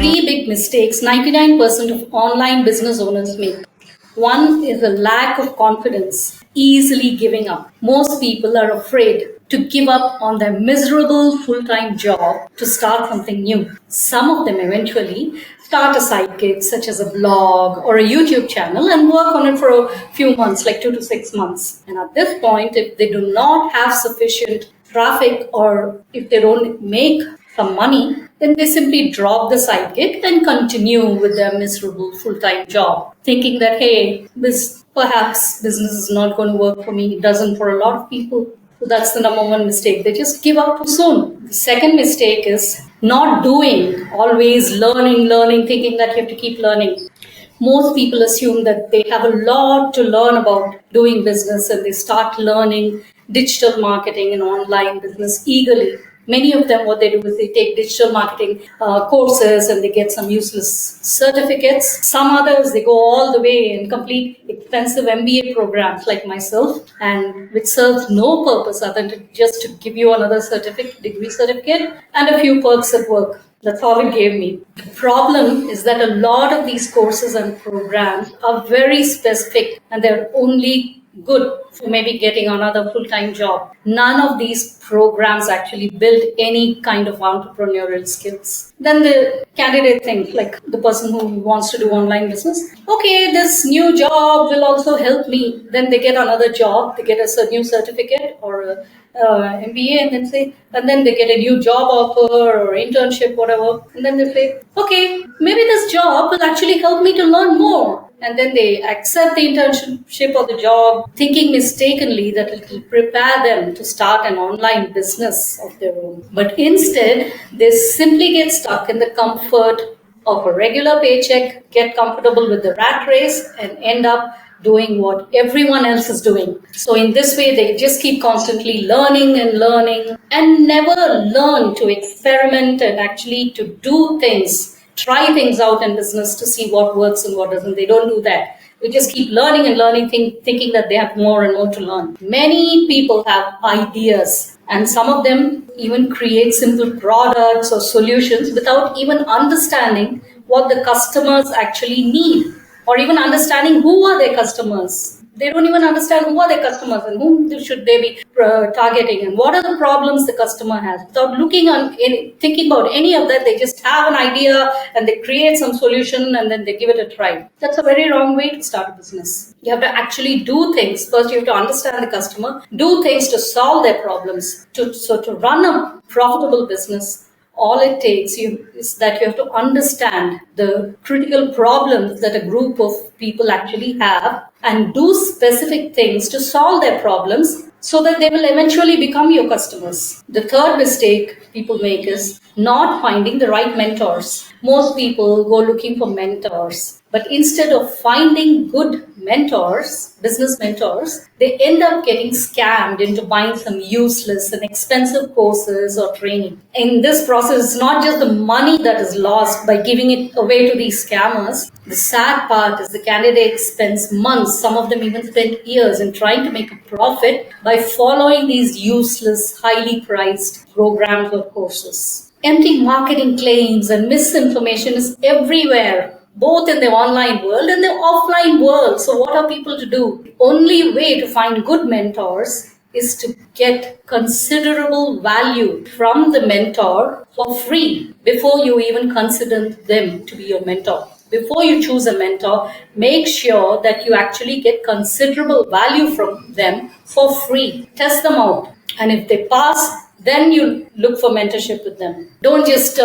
three big mistakes 99% of online business owners make. One is a lack of confidence, easily giving up. Most people are afraid to give up on their miserable full time job to start something new. Some of them eventually start a side gig such as a blog or a YouTube channel and work on it for a few months, like 2 to 6 months. And at this point, if they do not have sufficient traffic or if they don't make some money, then they simply drop the side gig and continue with their miserable full-time job, thinking that, hey, perhaps business is not going to work for me. It doesn't for a lot of people. So that's the number one mistake. They just give up too soon. The second mistake is not doing, always learning, thinking that you have to keep learning. Most people assume that they have a lot to learn about doing business and they start learning digital marketing and online business eagerly. Many of them, what they do is they take digital marketing courses and they get some useless certificates. Some others, they go all the way and complete expensive MBA programs like myself, and which serves no purpose other than just to give you another degree certificate and a few perks at work. That's all it gave me. The problem is that a lot of these courses and programs are very specific and they're only good for maybe getting another full-time job. None of these programs actually build any kind of entrepreneurial skills. Then the candidate thinks, like the person who wants to do online business, okay, this new job will also help me. Then they get another job, they get a new certificate or a MBA, and then they get a new job offer or internship, whatever. And then they say, okay, maybe this job will actually help me to learn more. And then they accept the internship or the job, thinking mistakenly that it will prepare them to start an online business of their own. But instead, they simply get stuck in the comfort of a regular paycheck, get comfortable with the rat race, and end up doing what everyone else is doing. So in this way, they just keep constantly learning and never learn to experiment and actually to do things, try things out in business to see what works and what doesn't. They don't do that. They just keep learning, thinking that they have more and more to learn. Many people have ideas, and some of them even create simple products or solutions without even understanding what the customers actually need, or even understanding who are their customers. They don't even understand who are their customers and whom should they be targeting and what are the problems the customer has. Without thinking about any of that, they just have an idea and they create some solution and then they give it a try. That's a very wrong way to start a business. You have to actually do things. First, you have to understand the customer, do things to solve their problems. To run a profitable business, all it takes is that you have to understand the critical problems that a group of people actually have and do specific things to solve their problems so that they will eventually become your customers. The third mistake people make is not finding the right mentors. Most people go looking for mentors, but instead of finding good mentors, business mentors, they end up getting scammed into buying some useless and expensive courses or training. In this process, it's not just the money that is lost by giving it away to these scammers. The sad part is the candidate spends months, some of them even spend years in trying to make a profit by following these useless, highly priced programs or courses. Empty marketing claims and misinformation is everywhere, both in the online world and the offline world. So what are people to do? The only way to find good mentors is to get considerable value from the mentor for free before you even consider them to be your mentor. Before you choose a mentor, make sure that you actually get considerable value from them for free. Test them out. And if they pass, then you look for mentorship with them. Don't just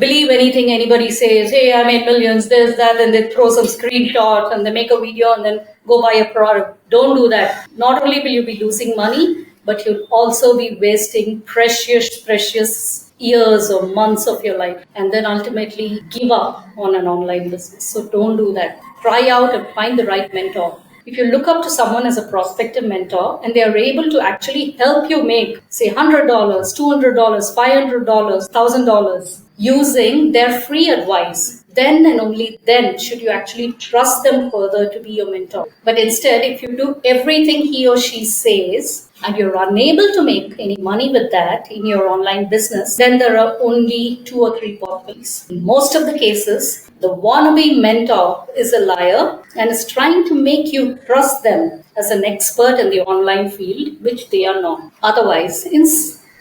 believe anything anybody says. Hey, I made millions, this, that, and they throw some screenshots and they make a video and then go buy a product. Don't do that. Not only will you be losing money, but you'll also be wasting precious years or months of your life and then ultimately give up on an online business. So don't do that. Try out and find the right mentor. If you look up to someone as a prospective mentor and they are able to actually help you make, say, $100, $200, $500, $1,000 using their free advice, then and only then should you actually trust them further to be your mentor. But instead, if you do everything he or she says and you're unable to make any money with that in your online business, then there are only two or three possibilities. In most of the cases, the wannabe mentor is a liar and is trying to make you trust them as an expert in the online field, which they are not. Otherwise, in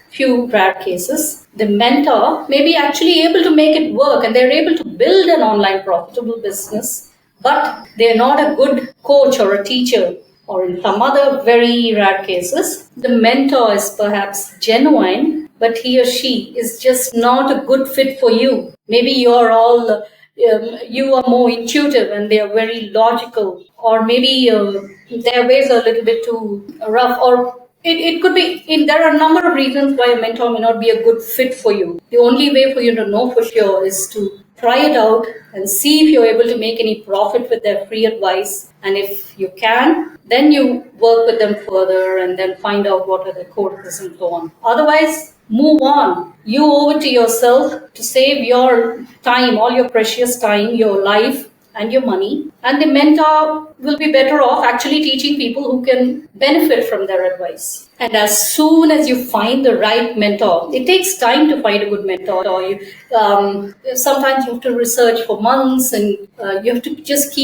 few rare cases, the mentor may be actually able to make it work and they're able to build an online profitable business, but they're not a good coach or a teacher. Or in some other very rare cases, the mentor is perhaps genuine, but he or she is just not a good fit for you. Maybe you are more intuitive and they are very logical, or maybe their ways are a little bit too rough, or it could be, there are a number of reasons why a mentor may not be a good fit for you. The only way for you to know for sure is to try it out and see if you're able to make any profit with their free advice. And if you can, then you work with them further and then find out what are the courses and so on. Otherwise, move on. You owe it to yourself to save your time, all your precious time, your life, and your money. And the mentor will be better off actually teaching people who can benefit from their advice. And as soon as you find the right mentor, it takes time to find a good mentor. Sometimes you have to research for months, and you have to just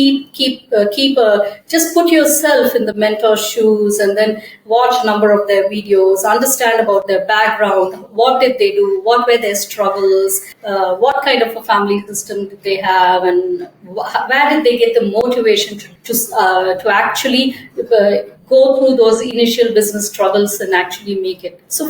just put yourself in the mentor's shoes, and then watch a number of their videos, understand about their background, what did they do, what were their struggles, what kind of a family system did they have, and where did they get the motivation to actually go through those initial business struggles and actually make it. So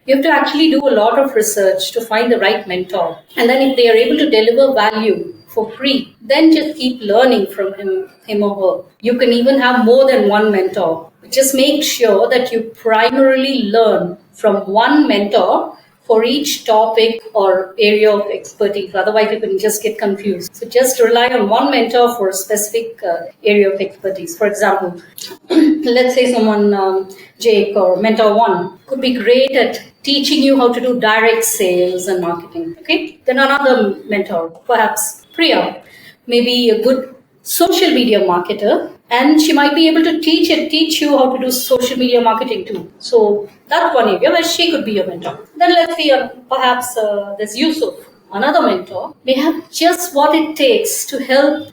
you have to actually do a lot of research to find the right mentor. And then if they are able to deliver value for free, then just keep learning from him or her. You can even have more than one mentor. Just make sure that you primarily learn from one mentor for each topic or area of expertise. Otherwise, you can just get confused. So just rely on one mentor for a specific area of expertise. For example, let's say someone, Jake or Mentor 1, could be great at teaching you how to do direct sales and marketing. Okay. Then another mentor, perhaps Priya, maybe a good social media marketer, and she might be able to teach you how to do social media marketing too. So that's one area where she could be your mentor. Then let's see, perhaps there's Yusuf, another mentor, may have just what it takes to help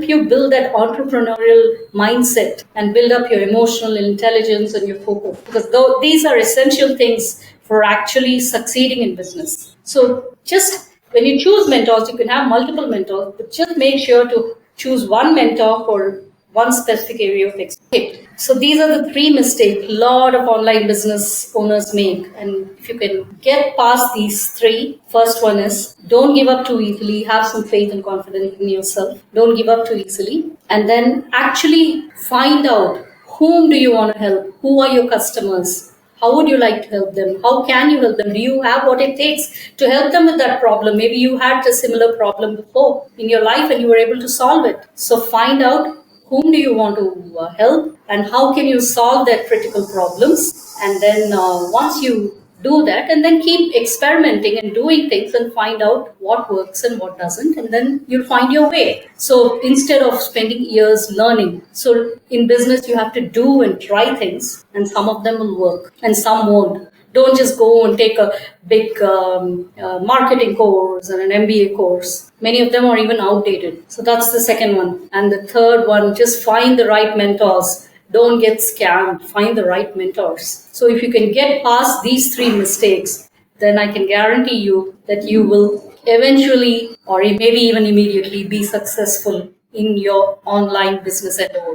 you build that entrepreneurial mindset and build up your emotional intelligence and your focus. Because these are essential things for actually succeeding in business. So just when you choose mentors, you can have multiple mentors, but just make sure to choose one mentor for one specific area of expertise. So these are the three mistakes a lot of online business owners make. And if you can get past these three, first one is don't give up too easily. Have some faith and confidence in yourself. Don't give up too easily. And then actually find out whom do you want to help? Who are your customers? How would you like to help them? How can you help them? Do you have what it takes to help them with that problem? Maybe you had a similar problem before in your life and you were able to solve it. So find out whom do you want to help and how can you solve their critical problems. And then once you do that, and then keep experimenting and doing things and find out what works and what doesn't, and then you'll find your way. So instead of spending years learning, so in business you have to do and try things, and some of them will work and some won't. Don't just go and take a big marketing course and an MBA course. Many of them are even outdated. So that's the second one. And the third one, just find the right mentors. Don't get scammed. Find the right mentors. So if you can get past these three mistakes, then I can guarantee you that you will eventually, or maybe even immediately, be successful in your online business at all.